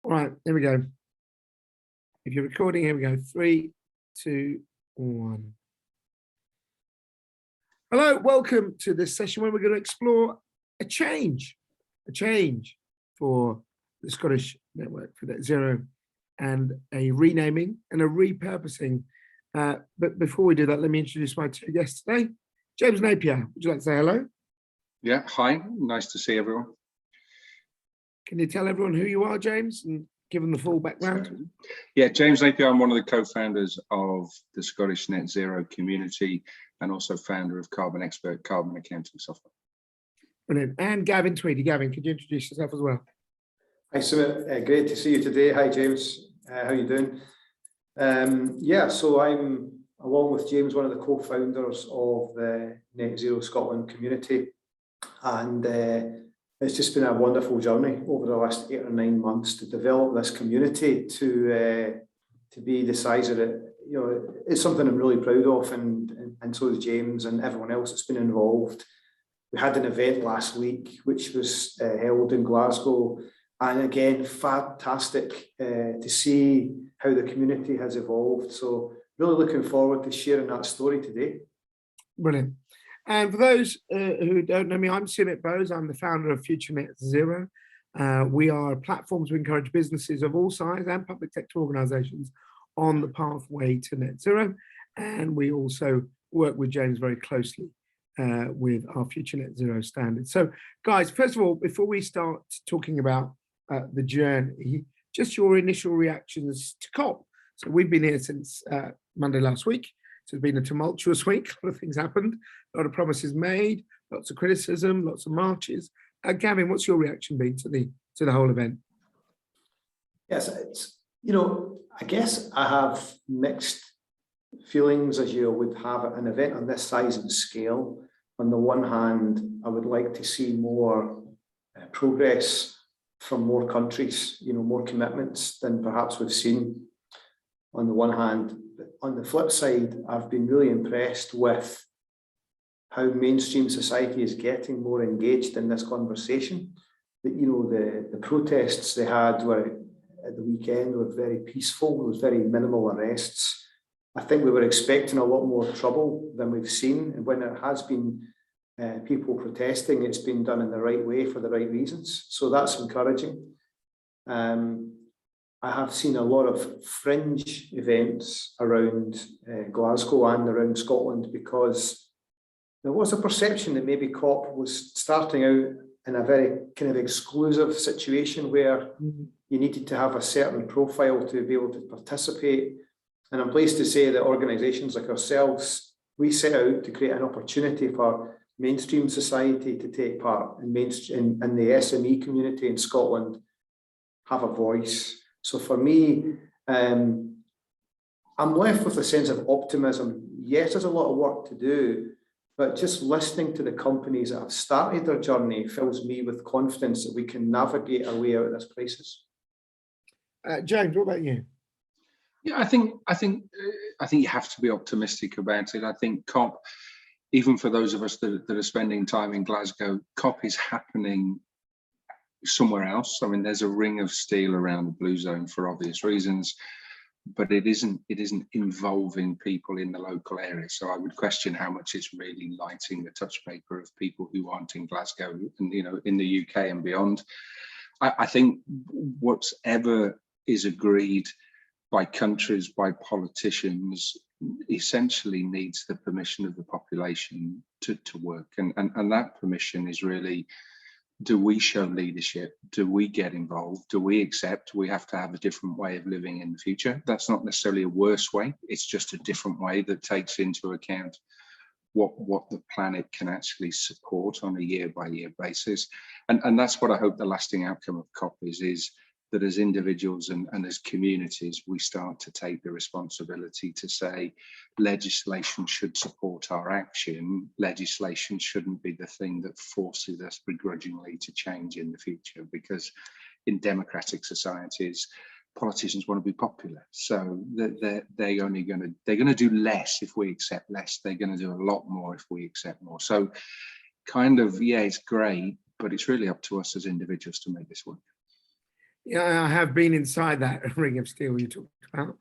All right, here we go. If you're recording, here we go. 3, 2, 1. Hello, welcome to this session where we're going to explore a change for the Scottish Network for Net Zero and a renaming and a repurposing. But before we do that, let me introduce my two guests today. James Napier, would you like to say hello? Yeah, hi, nice to see everyone. Can you tell everyone who you are, James, and give them the full background? Yeah, James Napier, I'm one of the co-founders of the Scottish Net Zero community and also founder of Carbon Expert Carbon Accounting Software. Brilliant. And Gavin Tweedy. Gavin, could you introduce yourself as well? Hi, Sumit. Great to see you today. Hi, James. How are you doing? So I'm, along with James, one of the co-founders of the Net Zero Scotland community. And it's just been a wonderful journey over the last 8 or 9 months to develop this community to be the size of it. You know, it's something I'm really proud of, and so is James and everyone else that's been involved. We had an event last week which was held in Glasgow, and again, fantastic to see how the community has evolved. So really looking forward to sharing that story today. Brilliant. And for those who don't know me, I'm Sumit Bose. I'm the founder of Future Net Zero. We are a platform to encourage businesses of all size and public sector organisations on the pathway to net zero. And we also work with James very closely with our Future Net Zero standards. So guys, first of all, before we start talking about the journey, just your initial reactions to COP. So we've been here since Monday last week. So it's been a tumultuous week. A lot of things happened, a lot of promises made, lots of criticism, lots of marches. Gavin, what's your reaction been to the whole event? Yes, it's, you know, I guess I have mixed feelings as you would have at an event on this size and scale. On the one hand, I would like to see more progress from more countries, you know, more commitments than perhaps we've seen. On the one hand, on the flip side, I've been really impressed with how mainstream society is getting more engaged in this conversation. That, you know, the protests they had were at the weekend were very peaceful. There was very minimal arrests. I think we were expecting a lot more trouble than we've seen, and when there has been people protesting, it's been done in the right way for the right reasons. So that's encouraging. I have seen a lot of fringe events around Glasgow and around Scotland, because there was a perception that maybe COP was starting out in a very kind of exclusive situation where you needed to have a certain profile to be able to participate. And I'm pleased to say that organisations like ourselves, we set out to create an opportunity for mainstream society to take part, in the SME community in Scotland have a voice. So for me, I'm left with a sense of optimism. Yes, there's a lot of work to do, but just listening to the companies that have started their journey fills me with confidence that we can navigate our way out of this crisis. James, what about you? Yeah, I think you have to be optimistic about it. I think COP, even for those of us that are spending time in Glasgow, COP is happening somewhere else. I mean, there's a ring of steel around the blue zone for obvious reasons, but it isn't involving people in the local area. So I would question how much it's really lighting the touch paper of people who aren't in Glasgow and, you know, in the UK and beyond. I think whatever is agreed by countries, by politicians, essentially needs the permission of the population to work. And that permission is really, do we show leadership? Do we get involved? Do we accept we have to have a different way of living in the future? That's not necessarily a worse way. It's just a different way that takes into account what the planet can actually support on a year-by-year basis. And that's what I hope the lasting outcome of COP is that as individuals and as communities, we start to take the responsibility to say legislation should support our action. Legislation shouldn't be the thing that forces us begrudgingly to change in the future, because in democratic societies, politicians want to be popular. So they're only going to do less if we accept less. They're going to do a lot more if we accept more. So kind of, yeah, it's great, but it's really up to us as individuals to make this work. Yeah, I have been inside that ring of steel you talked about.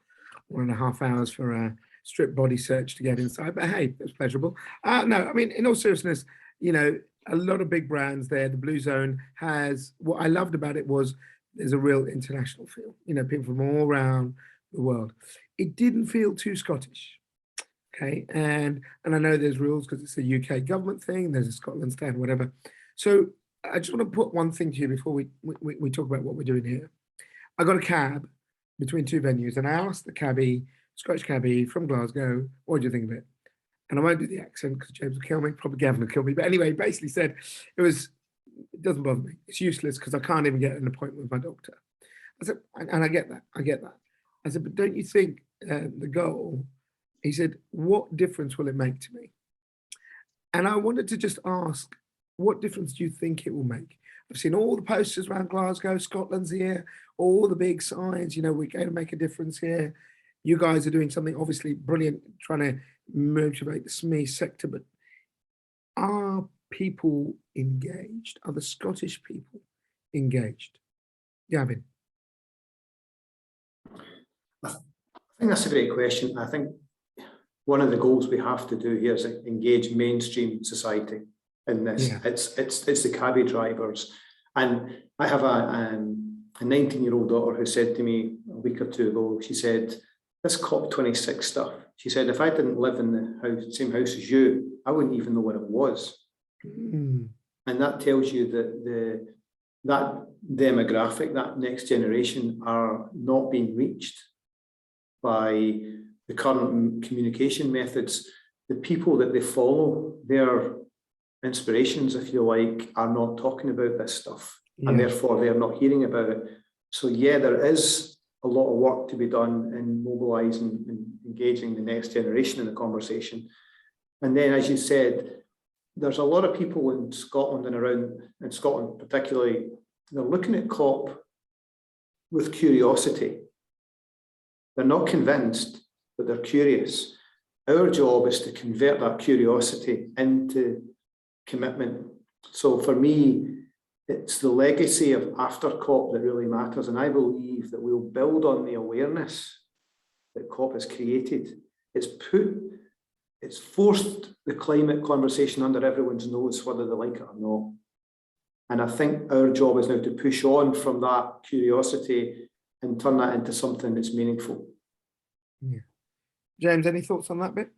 1.5 hours for a strip body search to get inside, but hey, it's pleasurable. No, I mean, in all seriousness, you know, a lot of big brands there. The Blue Zone has, what I loved about it was there's a real international feel. You know, people from all around the world. It didn't feel too Scottish. Okay, and I know there's rules because it's a UK government thing. There's a Scotland stand, whatever. So I just want to put one thing to you before we talk about what we're doing here. I got a cab between two venues, and I asked the cabbie, Scottish cabbie from Glasgow, what do you think of it? And I won't do the accent because James will kill me, probably Gavin will kill me. But anyway, he basically said it doesn't bother me. It's useless because I can't even get an appointment with my doctor. I said, and I get that. I said, but don't you think the goal? He said, what difference will it make to me? And I wanted to just ask, what difference do you think it will make? I've seen all the posters around Glasgow, Scotland's here, all the big signs, you know, we're going to make a difference here. You guys are doing something obviously brilliant, trying to motivate the SME sector, but are people engaged? Are the Scottish people engaged? Gavin? I think that's a great question. I think one of the goals we have to do here is engage mainstream society in this. Yeah. It's the cabbie drivers. And I have a 19-year-old daughter who said to me a week or two ago, she said, this COP26 stuff, she said, if I didn't live in the same house as you, I wouldn't even know what it was. Mm. And that tells you that that demographic, that next generation are not being reached by the current communication methods. The people that they follow, their inspirations, if you like, are not talking about this stuff, and therefore they're not hearing about it. So yeah, there is a lot of work to be done in mobilising and engaging the next generation in the conversation. And then, as you said, there's a lot of people in Scotland and around, in Scotland particularly, they're looking at COP with curiosity. They're not convinced, but they're curious. Our job is to convert that curiosity into commitment. So for me, it's the legacy of after COP that really matters. And I believe that we'll build on the awareness that COP has created. It's forced the climate conversation under everyone's nose, whether they like it or not. And I think our job is now to push on from that curiosity and turn that into something that's meaningful. Yeah. James, any thoughts on that bit?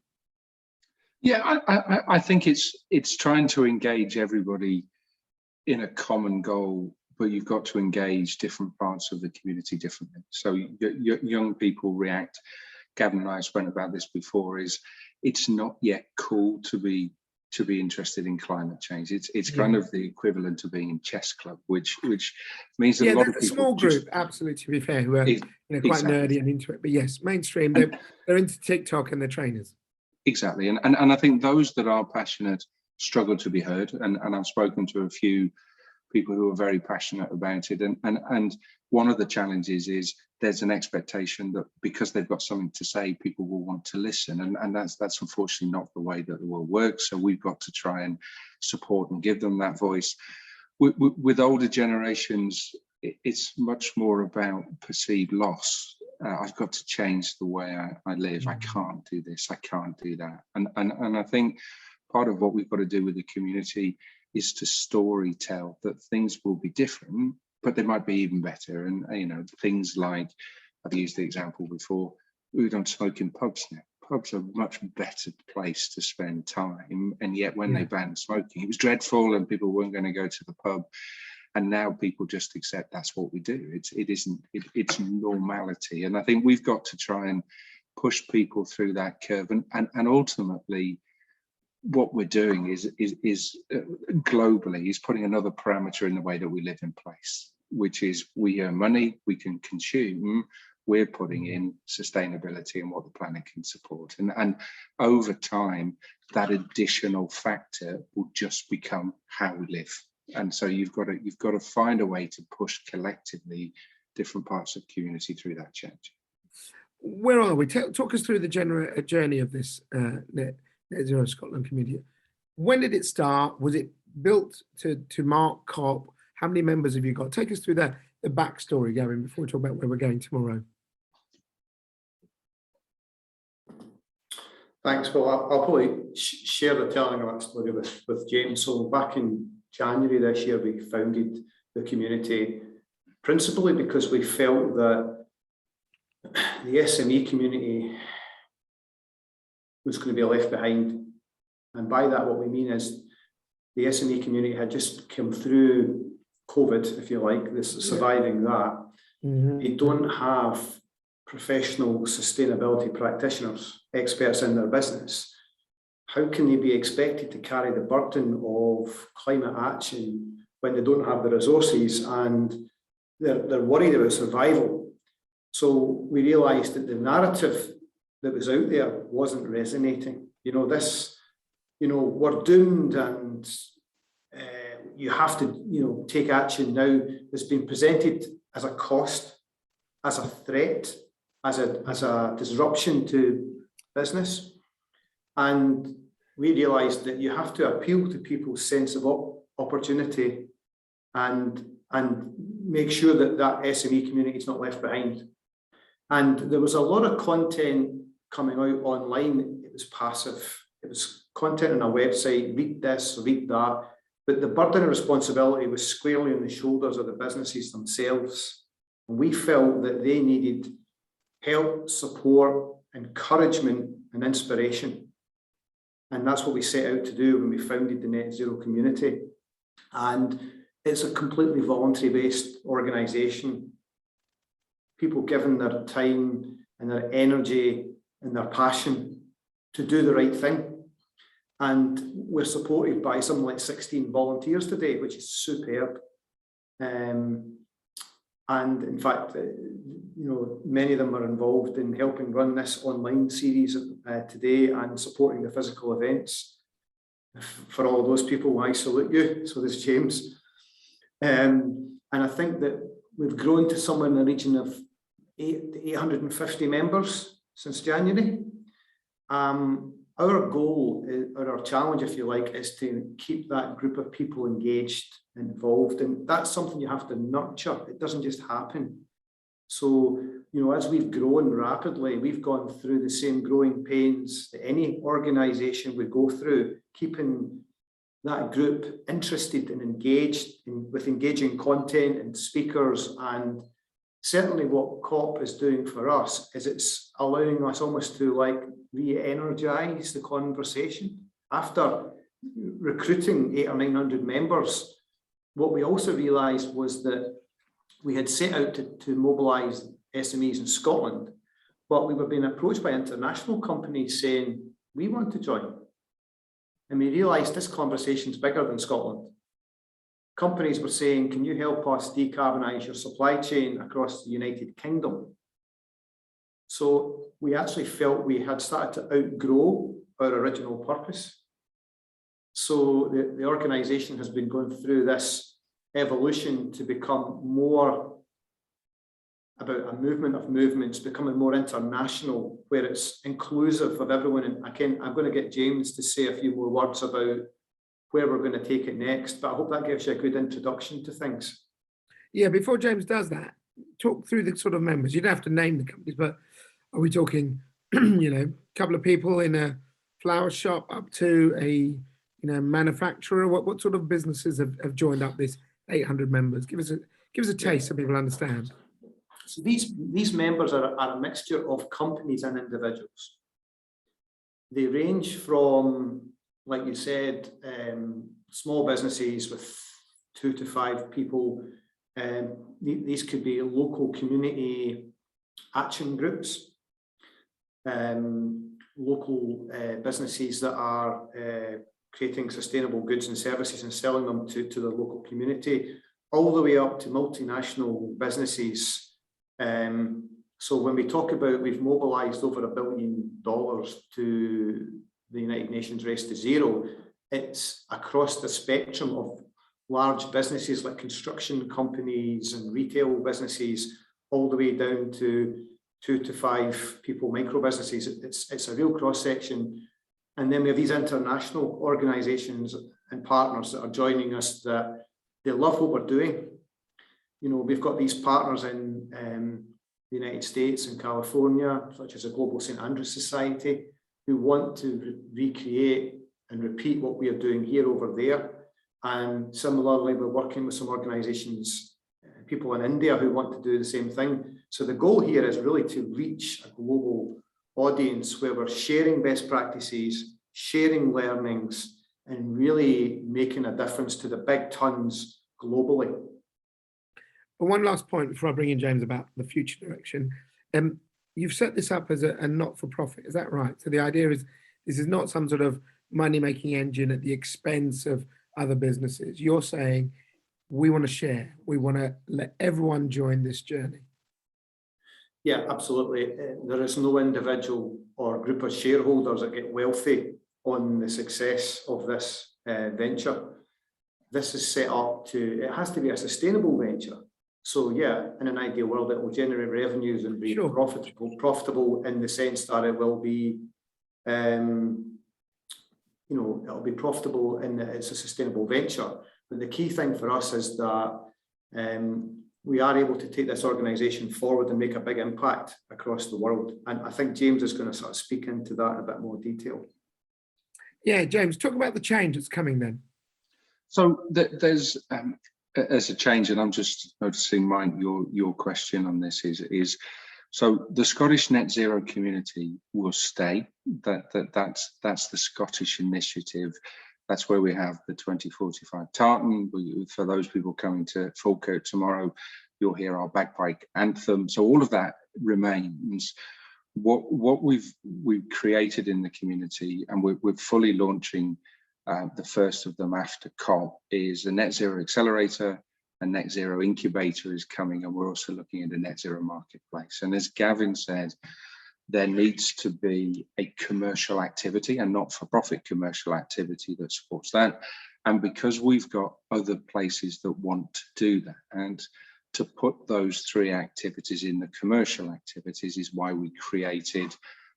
Yeah, I think it's trying to engage everybody in a common goal, but you've got to engage different parts of the community differently. So young people react. Gavin and I have spoken about this before. It's not yet cool to be interested in climate change. It's kind of the equivalent of being in chess club, which means that a lot of people. Small group, absolutely. To be fair, who are quite exactly. nerdy and into it. But yes, mainstream. They're into TikTok and they're trainers. Exactly, and I think those that are passionate struggle to be heard. And I've spoken to a few people who are very passionate about it. And one of the challenges is there's an expectation that because they've got something to say, people will want to listen. And that's unfortunately not the way that the world works. So we've got to try and support and give them that voice. With older generations, it's much more about perceived loss. I've got to change the way I live. I can't do this. I can't do that. And I think part of what we've got to do with the community is to story tell that things will be different, but they might be even better. And, you know, things like, I've used the example before, we don't smoke in pubs now. Pubs are a much better place to spend time. And yet when they banned smoking, it was dreadful and people weren't going to go to the pub. And now people just accept that's what we do. It's normality. And I think we've got to try and push people through that curve. And ultimately, what we're doing is globally is putting another parameter in the way that we live in place, which is we earn money, we can consume, we're putting in sustainability and what the planet can support. And over time, that additional factor will just become how we live. And so you've got to find a way to push collectively different parts of the community through that change. Where are we? Talk us through the journey of this Net Zero Scotland community. When did it start? Was it built to mark COP? How many members have you got? Take us through that backstory going before we talk about where we're going tomorrow. Thanks. Well, I'll probably share the telling of that story with James. So back in January this year, we founded the community principally because we felt that the SME community was going to be left behind. And by that, what we mean is the SME community had just come through COVID, if you like, this surviving that. They don't have professional sustainability practitioners, experts in their business. How can they be expected to carry the burden of climate action when they don't have the resources and they're worried about survival? So we realised that the narrative that was out there wasn't resonating. We're doomed and you have to, take action now. It's been presented as a cost, as a threat, as a disruption to business. And we realised that you have to appeal to people's sense of opportunity and make sure that SME community is not left behind. And there was a lot of content coming out online. It was passive. It was content on a website, read this, read that. But the burden of responsibility was squarely on the shoulders of the businesses themselves. And we felt that they needed help, support, encouragement, and inspiration. And that's what we set out to do when we founded the Net Zero community. And it's a completely voluntary-based organisation. People giving their time and their energy and their passion to do the right thing. And we're supported by something like 16 volunteers today, which is superb. And in fact, many of them are involved in helping run this online series today and supporting the physical events. For all of those people, I salute you. So does James. And I think that we've grown to somewhere in the region of 850 members since January. Our goal, or our challenge, if you like, is to keep that group of people engaged, involved, and that's something you have to nurture. It doesn't just happen. So, as we've grown rapidly, we've gone through the same growing pains that any organisation would go through, keeping that group interested and engaged with engaging content and speakers. And certainly what COP is doing for us is it's allowing us almost to re-energise the conversation. After recruiting 800 or 900 members, what we also realised was that we had set out to mobilise SMEs in Scotland, but we were being approached by international companies saying, we want to join. And we realised this conversation is bigger than Scotland. Companies were saying, can you help us decarbonise your supply chain across the United Kingdom? So we actually felt we had started to outgrow our original purpose. So the organisation has been going through this evolution to become more about a movement of movements, becoming more international, where it's inclusive of everyone. And I'm going to get James to say a few more words about where we're going to take it next, but I hope that gives you a good introduction to things. Yeah, before James does that, talk through the sort of members. You don't have to name the companies, but are we talking, a couple of people in a flower shop up to a, manufacturer? What sort of businesses have joined up this 800 members? Give us a taste so people understand. So these members are a mixture of companies and individuals. They range from, like you said, small businesses with 2 to 5 people. These could be local community action groups, local businesses that are creating sustainable goods and services and selling them to the local community, all the way up to multinational businesses. So when we talk about we've mobilised over $1 billion to the United Nations Race to Zero, it's across the spectrum of large businesses like construction companies and retail businesses, all the way down to 2 to 5 people micro businesses. It's a real cross section. And then we have these international organisations and partners that are joining us, that they love what we're doing. we've got these partners in the United States and California, such as the Global St. Andrews Society, who want to recreate and repeat what we are doing here over there. And similarly, we're working with some organizations, people in India who want to do the same thing. So the goal here is really to reach a global audience where we're sharing best practices, sharing learnings, and really making a difference to the big tons globally. One last point before I bring in James about the future direction. You've set this up as a not-for-profit, is that right? So the idea is this is not some sort of money-making engine at the expense of other businesses. You're saying we want to share, we want to let everyone join this journey. Yeah, absolutely. There is no individual or group of shareholders that get wealthy on the success of this venture. This is set up it has to be a sustainable venture. So yeah, in an ideal world, it will generate revenues and be Sure. profitable in the sense that it will be, it'll be profitable and it's a sustainable venture. But the key thing for us is that we are able to take this organization forward and make a big impact across the world. And I think James is going to sort of speak into that in a bit more detail. Yeah, James, talk about the change that's coming then. So there's a change, and I'm just noticing, Mike, your question on this is so the Scottish Net Zero community will stay. That's the Scottish initiative. That's where we have the 2045 tartan. For those people coming to Falkirk tomorrow, you'll hear our bagpipe anthem. So all of that remains. What we've created in the community, and we're fully launching the first of them after COP, is a Net Zero Accelerator. A Net Zero Incubator is coming, and we're also looking at a Net Zero Marketplace. And as Gavin said, there needs to be a commercial activity, a not-for-profit commercial activity that supports that. And because we've got other places that want to do that, and to put those three activities in the commercial activities is why we created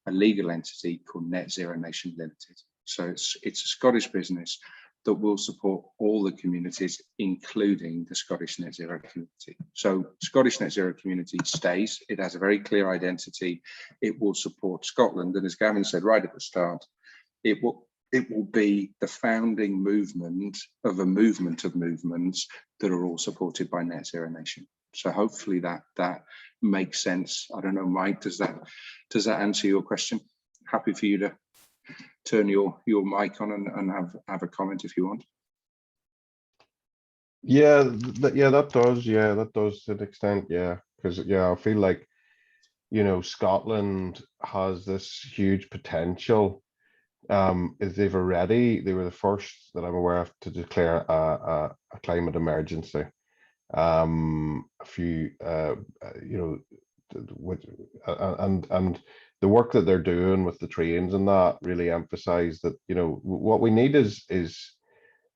a legal entity called Net Zero Nation Limited. So it's a Scottish business that will support all the communities, including the Scottish Net Zero community. So Scottish Net Zero community stays. It has a very clear identity. It will support Scotland. And as Gavin said right at the start, it will be the founding movement of a movement of movements that are all supported by Net Zero Nation. So hopefully that makes sense. I don't know, Mike, does that answer your question? Happy for you to turn your mic on and have a comment if you want. Yeah, that does to an extent, yeah, because I feel like Scotland has this huge potential. They were the first that I'm aware of to declare a climate emergency. A few and the work that they're doing with the trains and that really emphasize that what we need is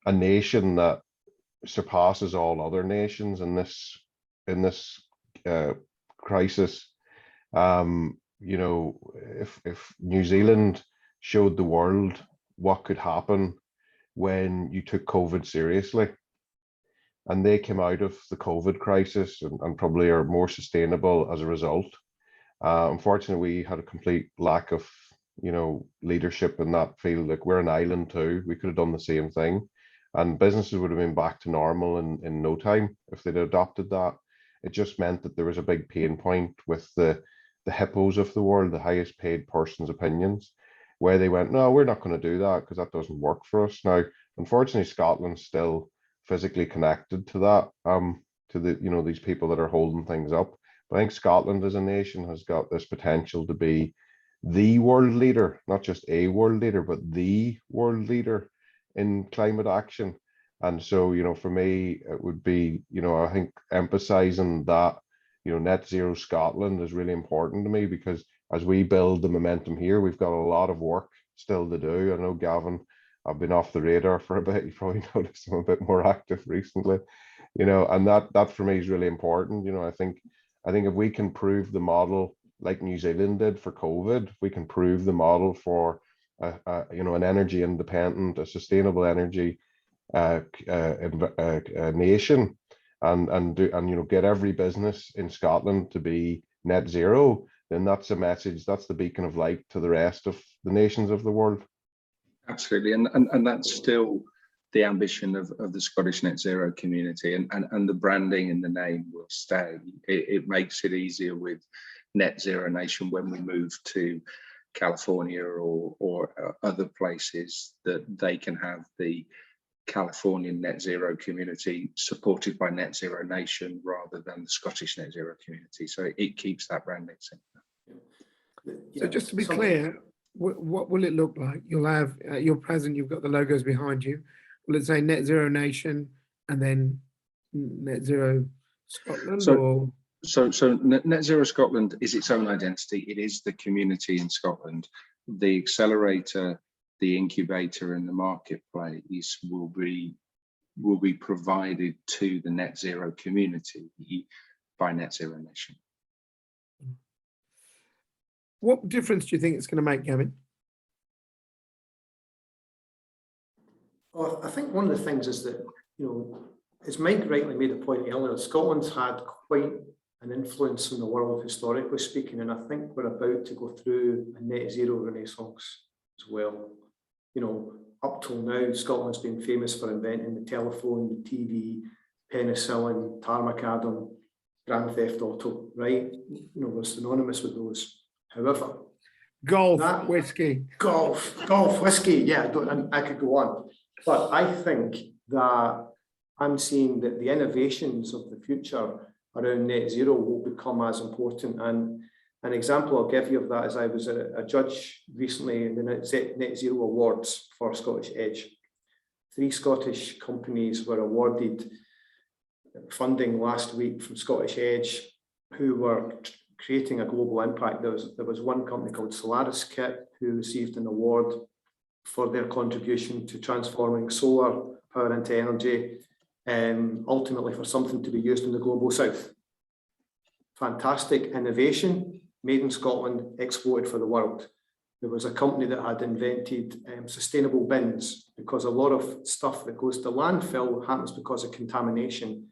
a nation that surpasses all other nations in this crisis. If New Zealand showed the world what could happen when you took COVID seriously, and they came out of the COVID crisis and probably are more sustainable as a result. Unfortunately, we had a complete lack of, leadership in that field. Like, we're an island too. We could have done the same thing, and businesses would have been back to normal in no time if they'd adopted that. It just meant that there was a big pain point with the hippos of the world, the highest paid person's opinions, where they went, no, we're not going to do that because that doesn't work for us. Now, unfortunately, Scotland's still physically connected to that, to these people that are holding things up. But I think Scotland as a nation has got this potential to be the world leader, not just a world leader, but the world leader in climate action. And so, for me, it would be, I think emphasizing that, Net Zero Scotland is really important to me, because as we build the momentum here, we've got a lot of work still to do. I know, Gavin, I've been off the radar for a bit. You probably noticed I'm a bit more active recently, and that for me is really important. I think if we can prove the model like New Zealand did for COVID, we can prove the model for an energy independent, a sustainable energy nation, and get every business in Scotland to be net zero, then that's a message, that's the beacon of light to the rest of the nations of the world. Absolutely, and that's still the ambition of the Scottish Net Zero community, and the branding and the name will stay. It makes it easier with Net Zero Nation when we move to California or other places, that they can have the Californian Net Zero community supported by Net Zero Nation rather than the Scottish Net Zero community. So it keeps that branding simple. So just to be clear, what will it look like? You'll have your present, you've got the logos behind you. Will it say Net Zero Nation and then Net Zero Scotland? So Net Zero Scotland is its own identity. It is the community in Scotland. The accelerator, the incubator, and the marketplace will be provided to the Net Zero community by Net Zero Nation. What difference do you think it's going to make, Gavin? Well, I think one of the things is that, as Mike rightly made a point earlier, Scotland's had quite an influence in the world historically speaking, and I think we're about to go through a net zero renaissance as well. Up till now, Scotland's been famous for inventing the telephone, the TV, penicillin, Tarmacadam, Grand Theft Auto, right? We're synonymous with those. However, golf, whiskey. Golf, whiskey, yeah, I could go on. But I think that I'm seeing that the innovations of the future around net zero will become as important. And an example I'll give you of that is I was a judge recently in the Net Zero Awards for Scottish Edge. 3 Scottish companies were awarded funding last week from Scottish Edge, who were creating a global impact. There was one company called Solaris Kit who received an award for their contribution to transforming solar power into energy, ultimately for something to be used in the global south. Fantastic innovation, made in Scotland, exported for the world. There was a company that had invented sustainable bins, because a lot of stuff that goes to landfill happens because of contamination.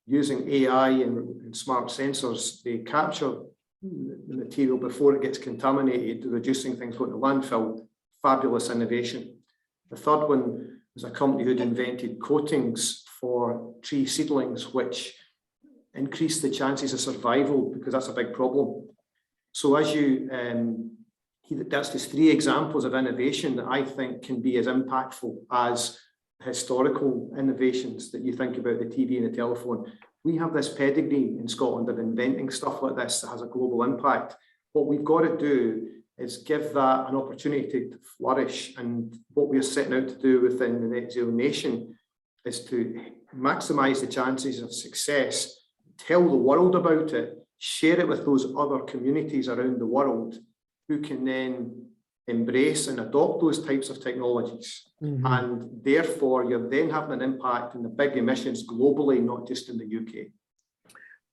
Using AI and smart sensors, they capture the material before it gets contaminated, reducing things going to landfill. Fabulous innovation. The third one was a company who'd invented coatings for tree seedlings, which increase the chances of survival, because that's a big problem. So as that's just 3 examples of innovation that I think can be as impactful as historical innovations that you think about, the TV and the telephone. We have this pedigree in Scotland of inventing stuff like this that has a global impact. What we've got to do is give that an opportunity to flourish. And what we're setting out to do within the Net Zero Nation is to maximise the chances of success, tell the world about it, share it with those other communities around the world who can then embrace and adopt those types of technologies. Mm-hmm. And therefore, you're then having an impact in the big emissions globally, not just in the UK.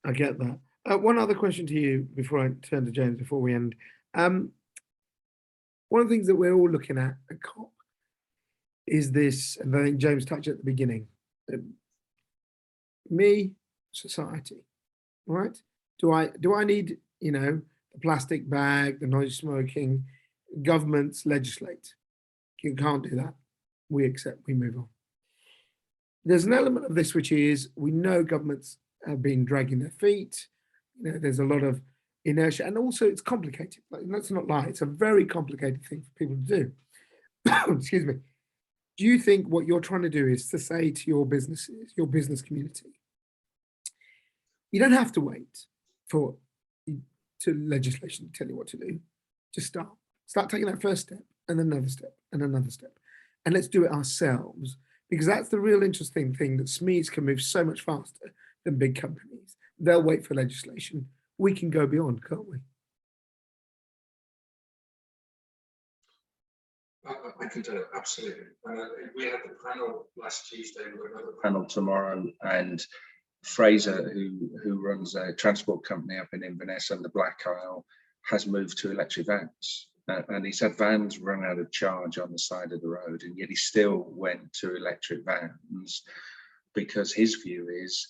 I get that. One other question to you before I turn to James, before we end. One of the things that we're all looking at COP is this, and I think James touched at the beginning, me, society, right? Do I need, the plastic bag, the noise smoking, governments legislate? You can't do that. We accept, we move on. There's an element of this which is, we know governments have been dragging their feet. There's a lot of inertia, and also it's complicated. Let's not lie, it's a very complicated thing for people to do. Excuse me. Do you think what you're trying to do is to say to your businesses, your business community, you don't have to wait for legislation to tell you what to do. Just start taking that first step, and then another step, and another step, and let's do it ourselves, because that's the real interesting thing, that SMEs can move so much faster than big companies. They'll wait for legislation. We can go beyond, can't we? I can do it, absolutely. We had the panel last Tuesday, we've got another panel tomorrow, and Fraser, who runs a transport company up in Inverness and the Black Isle, has moved to electric vans. And he's had vans run out of charge on the side of the road, and yet he still went to electric vans, because his view is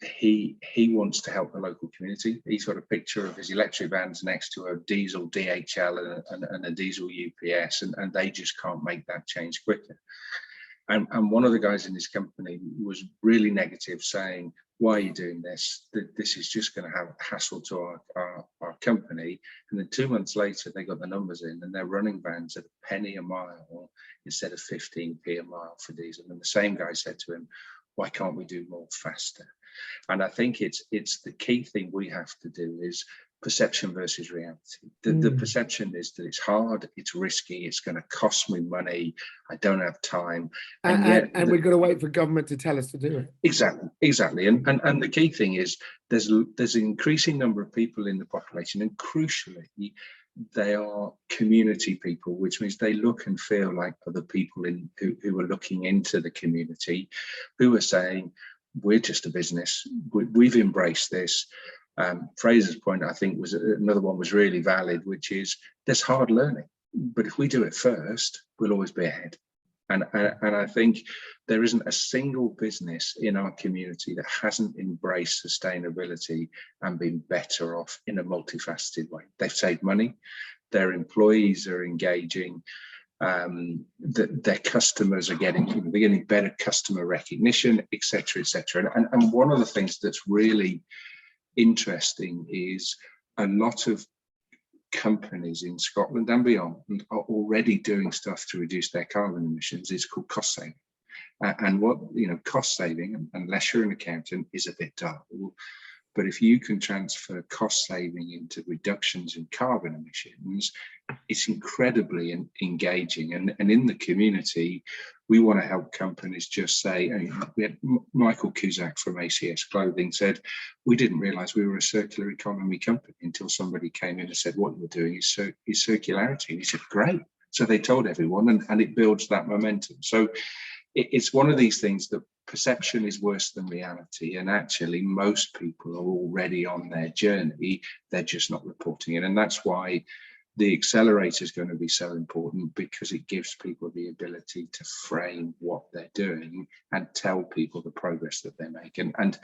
he wants to help the local community. He's got a picture of his electric vans next to a diesel DHL and a diesel UPS, and they just can't make that change quicker. And one of the guys in his company was really negative, saying, why are you doing this? This is just going to have hassle to our company. And then 2 months later, they got the numbers in and they're running vans at a penny a mile instead of 15p a mile for diesel. And the same guy said to him, why can't we do more faster? And I think it's the key thing we have to do is perception versus reality. The perception is that it's hard, it's risky, it's going to cost me money, I don't have time, and we've got to wait for government to tell us to do it. Exactly. And the key thing is there's an increasing number of people in the population, and crucially, they are community people, which means they look and feel like other people who are looking into the community, who are saying, we're just a business, we've embraced this. Fraser's point, I think, was another one was really valid, which is there's hard learning, but if we do it first, we'll always be ahead. And I think there isn't a single business in our community that hasn't embraced sustainability and been better off in a multifaceted way. They've saved money, their employees are engaging, their customers are they're getting better customer recognition, etc., etc. And one of the things that's really interesting is a lot of companies in Scotland and beyond are already doing stuff to reduce their carbon emissions. It's called cost saving. And what, cost saving, unless you're an accountant, is a bit dull. But if you can transfer cost saving into reductions in carbon emissions, it's incredibly engaging. And in the community, we want to help companies just say, we had Michael Cusack from ACS Clothing said, we didn't realize we were a circular economy company until somebody came in and said, what you're doing is circularity. And he said, great. So they told everyone, and it builds that momentum. So it's one of these things that perception is worse than reality, and actually most people are already on their journey, they're just not reporting it. And that's why the accelerator is going to be so important, because it gives people the ability to frame what they're doing and tell people the progress that they're making. And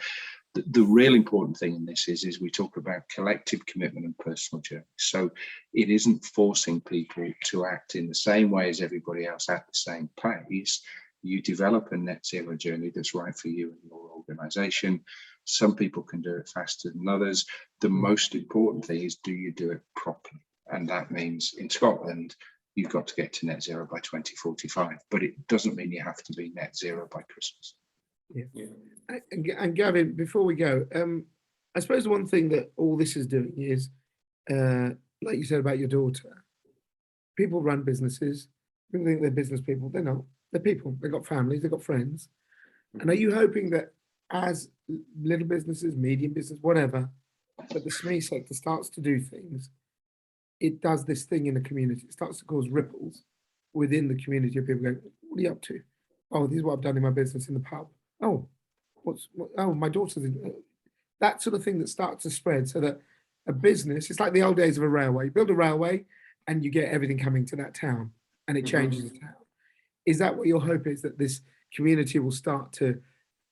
the real important thing in this is we talk about collective commitment and personal journey. So it isn't forcing people to act in the same way as everybody else at the same pace. You develop a net zero journey that's right for you and your organization. Some people can do it faster than others. The most important thing is, do you do it properly? And that means in Scotland, you've got to get to net zero by 2045, but it doesn't mean you have to be net zero by Christmas. Yeah. And Gavin, before we go, I suppose one thing that all this is doing is, like you said about your daughter, people run businesses, people think they're business people, they're not. They're people, they've got families, they've got friends. And are you hoping that as little businesses, medium business, whatever, that the SME sector starts to do things, it does this thing in the community, it starts to cause ripples within the community of people going, what are you up to? Oh, this is what I've done in my business in the pub. Oh, my daughter's in, that sort of thing that starts to spread, so that a business, it's like the old days of a railway. You build a railway and you get everything coming to that town and it changes the town. Is that what your hope is, that this community will start to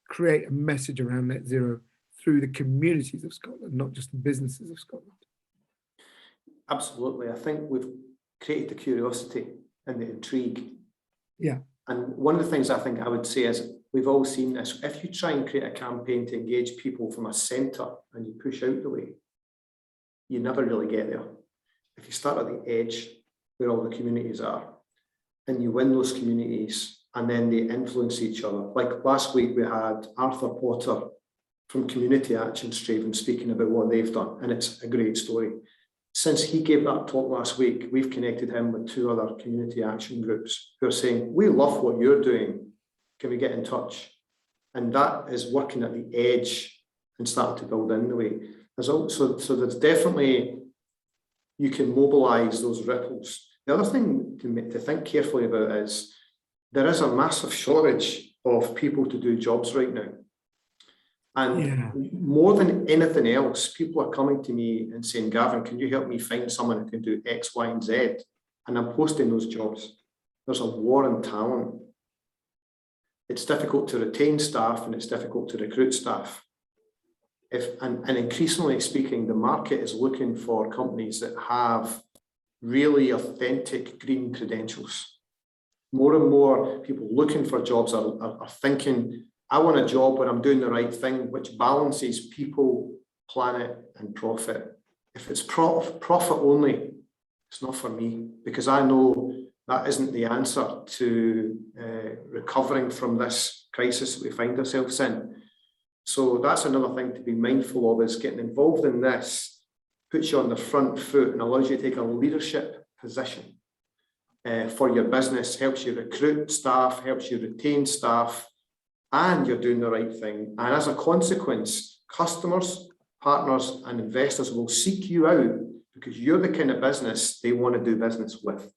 create a message around net zero through the communities of Scotland, not just the businesses of Scotland? Absolutely. I think we've created the curiosity and the intrigue. Yeah. And one of the things I think I would say is, we've all seen this. If you try and create a campaign to engage people from a centre and you push out the way, you never really get there. If you start at the edge where all the communities are, and you win those communities, and then they influence each other. Like last week, we had Arthur Potter from Community Action Straven speaking about what they've done, and it's a great story. Since he gave that talk last week, we've connected him with 2 other community action groups who are saying, we love what you're doing, can we get in touch? And that is working at the edge and starting to build in the way. There's also, so there's definitely, you can mobilize those ripples. The other thing to think carefully about is, there is a massive shortage of people to do jobs right now. And more than anything else, people are coming to me and saying, Gavin, can you help me find someone who can do X, Y, and Z? And I'm posting those jobs. There's a war on talent. It's difficult to retain staff and it's difficult to recruit staff. and increasingly speaking, the market is looking for companies that have really authentic green credentials. More and more people looking for jobs are thinking, I want a job where I'm doing the right thing, which balances people, planet, and profit. If it's profit only, it's not for me, because I know that isn't the answer to recovering from this crisis that we find ourselves in. So that's another thing to be mindful of, is getting involved in this puts you on the front foot and allows you to take a leadership position for your business, helps you recruit staff, helps you retain staff, and you're doing the right thing. And as a consequence, customers, partners, and investors will seek you out because you're the kind of business they want to do business with.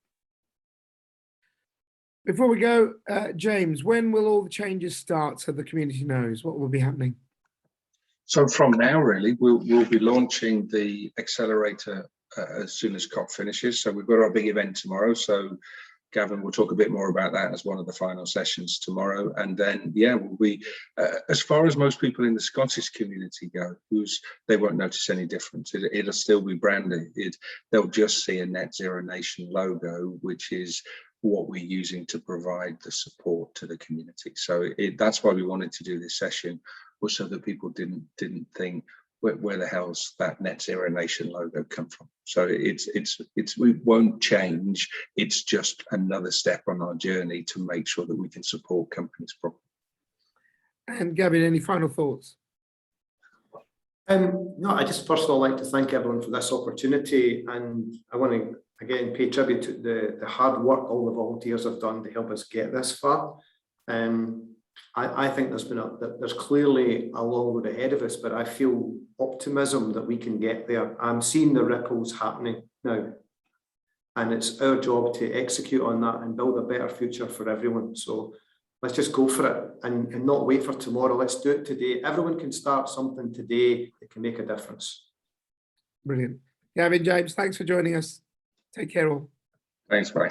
Before we go, James, when will all the changes start so the community knows what will be happening? So from now, really, we'll be launching the accelerator as soon as COP finishes. So we've got our big event tomorrow. So Gavin will talk a bit more about that as one of the final sessions tomorrow. And then, yeah, we'll be, as far as most people in the Scottish community go, they won't notice any difference. It'll still be branded. They'll just see a Net Zero Nation logo, which is what we're using to provide the support to the community. So that's why we wanted to do this session, was so that people didn't think, where the hell's that Net Zero Nation logo come from? So we won't change. It's just another step on our journey to make sure that we can support companies properly. And Gavin, any final thoughts? No, I just first of all like to thank everyone for this opportunity, and I want to again pay tribute to the hard work all the volunteers have done to help us get this far. I think there's clearly a long road ahead of us, but I feel optimism that we can get there. I'm seeing the ripples happening now, and it's our job to execute on that and build a better future for everyone. So let's just go for it and not wait for tomorrow. Let's do it today. Everyone can start something today that can make a difference. Brilliant. Gavin, James, thanks for joining us. Take care all. Thanks, bye.